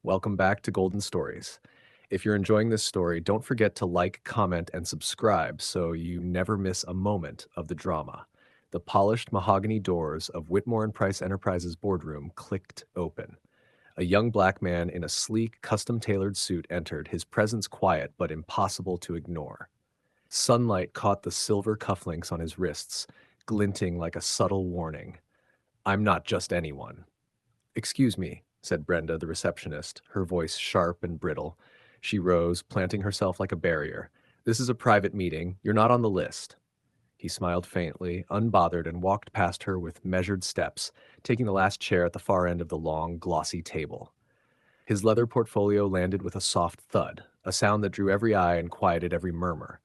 Welcome back to Golden Stories. If you're enjoying this story, don't forget to like, comment, and subscribe so you never miss a moment of the drama. The polished mahogany doors of Whitmore and Price Enterprises boardroom clicked open. A young black man in a sleek, custom-tailored suit entered, his presence quiet but impossible to ignore. Sunlight caught the silver cufflinks on his wrists, glinting like a subtle warning. "I'm not just anyone." "Excuse me," said Brenda, the receptionist, her voice sharp and brittle. She rose, planting herself like a barrier. "This is a private meeting. You're not on the list." He smiled faintly, unbothered, and walked past her with measured steps, taking the last chair at the far end of the long, glossy table. His leather portfolio landed with a soft thud, a sound that drew every eye and quieted every murmur.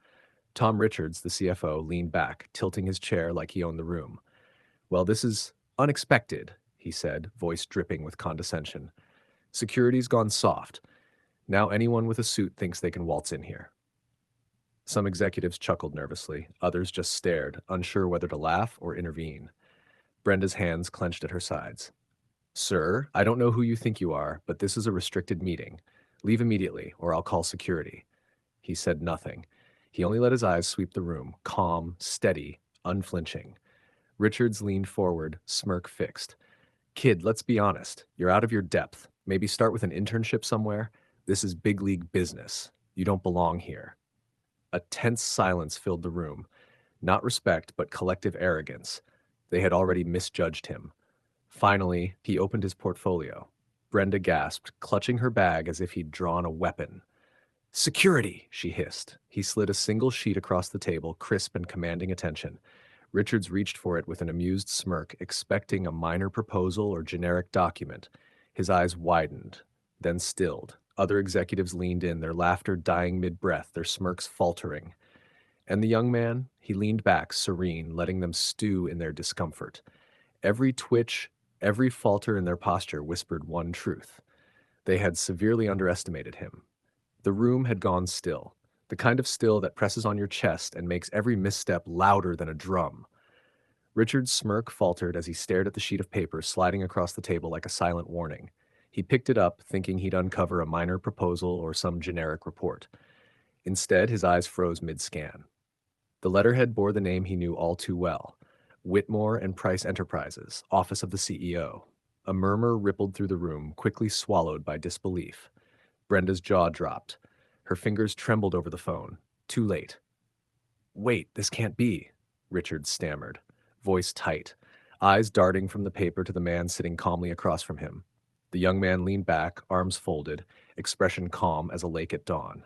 Tom Richards, the CFO, leaned back, tilting his chair like he owned the room. "Well, this is unexpected," he said, voice dripping with condescension. "Security's gone soft. Now anyone with a suit thinks they can waltz in here." Some executives chuckled nervously. Others just stared, unsure whether to laugh or intervene. Brenda's hands clenched at her sides. "Sir, I don't know who you think you are, but this is a restricted meeting. Leave immediately, or I'll call security." He said nothing. He only let his eyes sweep the room, calm, steady, unflinching. Richards leaned forward, smirk fixed. "Kid, let's be honest. You're out of your depth. Maybe start with an internship somewhere. This is big league business. You don't belong here." A tense silence filled the room. Not respect, but collective arrogance. They had already misjudged him. Finally, he opened his portfolio. Brenda gasped, clutching her bag as if he'd drawn a weapon. "Security!" she hissed. He slid a single sheet across the table, crisp and commanding attention. Richards reached for it with an amused smirk, expecting a minor proposal or generic document. His eyes widened, then stilled. Other executives leaned in, their laughter dying mid-breath, their smirks faltering. And the young man? He leaned back, serene, letting them stew in their discomfort. Every twitch, every falter in their posture whispered one truth. They had severely underestimated him. The room had gone still, the kind of still that presses on your chest and makes every misstep louder than a drum. Richard's smirk faltered as he stared at the sheet of paper sliding across the table like a silent warning. He picked it up, thinking he'd uncover a minor proposal or some generic report. Instead, his eyes froze mid-scan. The letterhead bore the name he knew all too well: Whitmore and Price Enterprises, Office of the CEO. A murmur rippled through the room, quickly swallowed by disbelief. Brenda's jaw dropped. Her fingers trembled over the phone. Too late. "Wait, this can't be," Richard stammered, voice tight, eyes darting from the paper to the man sitting calmly across from him. The young man leaned back, arms folded, expression calm as a lake at dawn.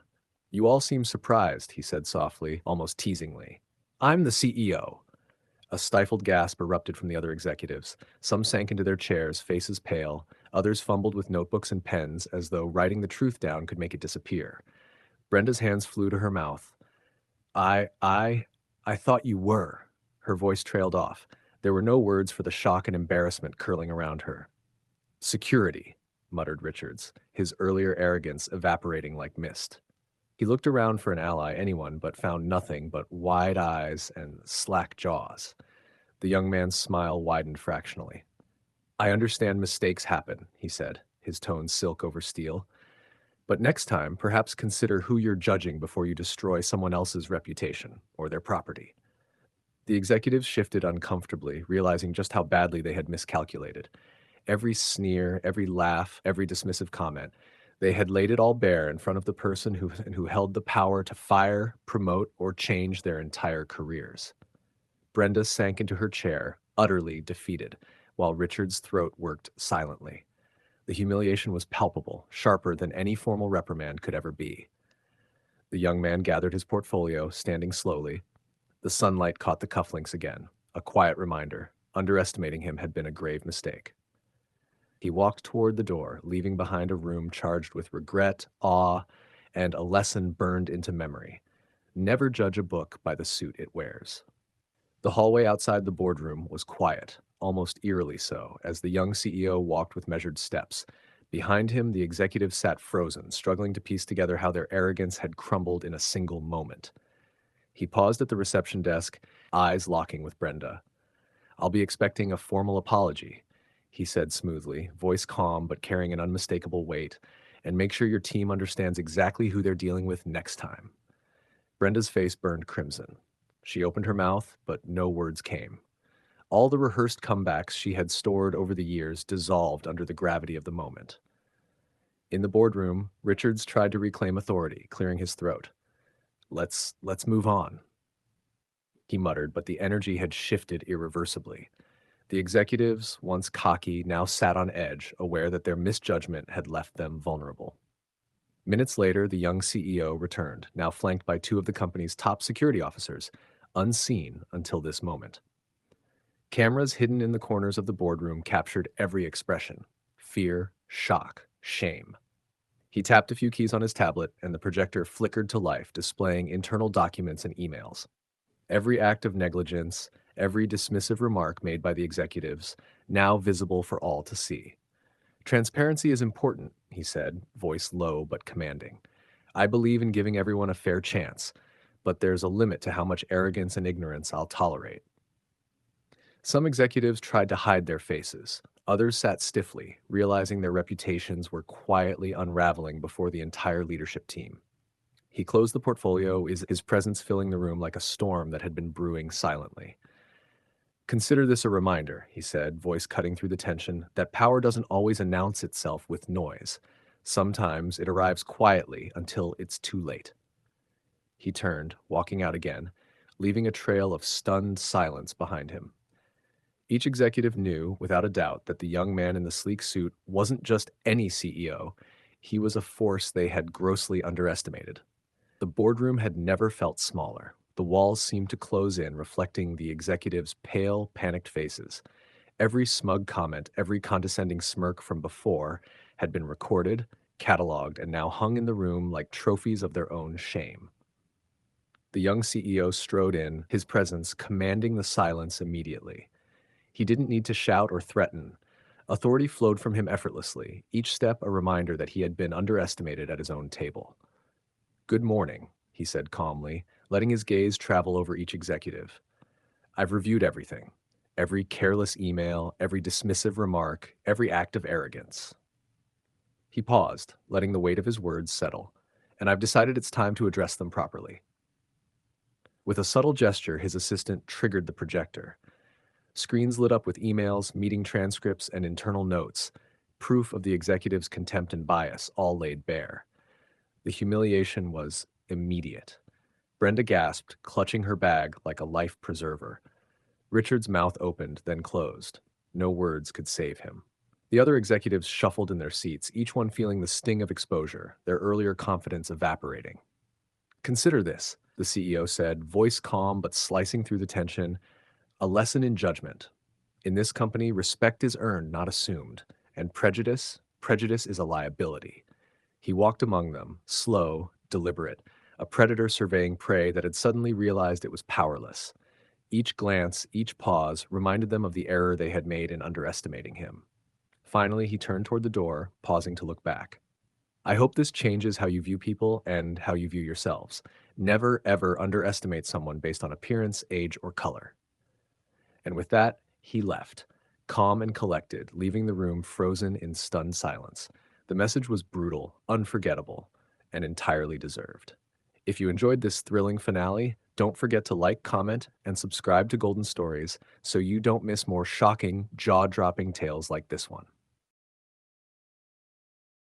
"You all seem surprised," he said softly, almost teasingly. "I'm the CEO." A stifled gasp erupted from the other executives. Some sank into their chairs, faces pale. Others fumbled with notebooks and pens, as though writing the truth down could make it disappear. Brenda's hands flew to her mouth. I, I, I thought you were." Her voice trailed off. There were no words for the shock and embarrassment curling around her. "Security," muttered Richards, his earlier arrogance evaporating like mist. He looked around for an ally, anyone, but found nothing but wide eyes and slack jaws. The young man's smile widened fractionally. "I understand mistakes happen," he said, his tone silk over steel. "But next time, perhaps consider who you're judging before you destroy someone else's reputation or their property." The executives shifted uncomfortably, realizing just how badly they had miscalculated. Every sneer, every laugh, every dismissive comment, they had laid it all bare in front of the person who held the power to fire, promote, or change their entire careers. Brenda sank into her chair, utterly defeated, while Richard's throat worked silently. The humiliation was palpable, sharper than any formal reprimand could ever be. The young man gathered his portfolio, standing slowly. The sunlight caught the cufflinks again, a quiet reminder. Underestimating him had been a grave mistake. He walked toward the door, leaving behind a room charged with regret, awe, and a lesson burned into memory. Never judge a book by the suit it wears. The hallway outside the boardroom was quiet, almost eerily so, as the young CEO walked with measured steps. Behind him, the executives sat frozen, struggling to piece together how their arrogance had crumbled in a single moment. He paused at the reception desk, eyes locking with Brenda. "I'll be expecting a formal apology." he said smoothly, voice calm but carrying an unmistakable weight, and make sure your team understands exactly who they're dealing with next time. Brenda's face burned crimson. She opened her mouth, but no words came. All the rehearsed comebacks she had stored over the years dissolved under the gravity of the moment. In the boardroom, Richards tried to reclaim authority, clearing his throat. Let's move on, he muttered, but the energy had shifted irreversibly. The executives, once cocky, now sat on edge, aware that their misjudgment had left them vulnerable. Minutes later, the young CEO returned, now flanked by two of the company's top security officers, unseen until this moment. Cameras hidden in the corners of the boardroom captured every expression: fear, shock, shame. He tapped a few keys on his tablet, and the projector flickered to life, displaying internal documents and emails. Every act of negligence, every dismissive remark made by the executives, now visible for all to see. Transparency is important, he said, voice low but commanding. I believe in giving everyone a fair chance, but there's a limit to how much arrogance and ignorance I'll tolerate. Some executives tried to hide their faces. Others sat stiffly, realizing their reputations were quietly unraveling before the entire leadership team. He closed the portfolio, his presence filling the room like a storm that had been brewing silently. Consider this a reminder, he said, voice cutting through the tension, that power doesn't always announce itself with noise. Sometimes it arrives quietly until it's too late. He turned, walking out again, leaving a trail of stunned silence behind him. Each executive knew, without a doubt, that the young man in the sleek suit wasn't just any CEO. He was a force they had grossly underestimated. The boardroom had never felt smaller. The walls seemed to close in, reflecting the executives' pale, panicked faces. Every smug comment, every condescending smirk from before had been recorded, cataloged, and now hung in the room like trophies of their own shame. The young CEO strode in, his presence commanding the silence immediately. He didn't need to shout or threaten. Authority flowed from him effortlessly, each step a reminder that he had been underestimated at his own table. Good morning, he said calmly, letting his gaze travel over each executive. I've reviewed everything. Every careless email, every dismissive remark, every act of arrogance. He paused, letting the weight of his words settle, and I've decided it's time to address them properly. With a subtle gesture, his assistant triggered the projector. Screens lit up with emails, meeting transcripts, and internal notes, proof of the executive's contempt and bias, all laid bare. The humiliation was immediate. Brenda gasped, clutching her bag like a life preserver. Richard's mouth opened, then closed. No words could save him. The other executives shuffled in their seats, each one feeling the sting of exposure, their earlier confidence evaporating. Consider this, the CEO said, voice calm but slicing through the tension. A lesson in judgment. In this company, respect is earned, not assumed, and prejudice is a liability. He walked among them, slow, deliberate, a predator surveying prey that had suddenly realized it was powerless. Each glance, each pause reminded them of the error they had made in underestimating him. Finally, he turned toward the door, pausing to look back. I hope this changes how you view people and how you view yourselves. Never, ever underestimate someone based on appearance, age, or color. And with that, he left, calm and collected, leaving the room frozen in stunned silence. The message was brutal, unforgettable, and entirely deserved. If you enjoyed this thrilling finale, don't forget to like, comment, and subscribe to Golden Stories so you don't miss more shocking, jaw-dropping tales like this one.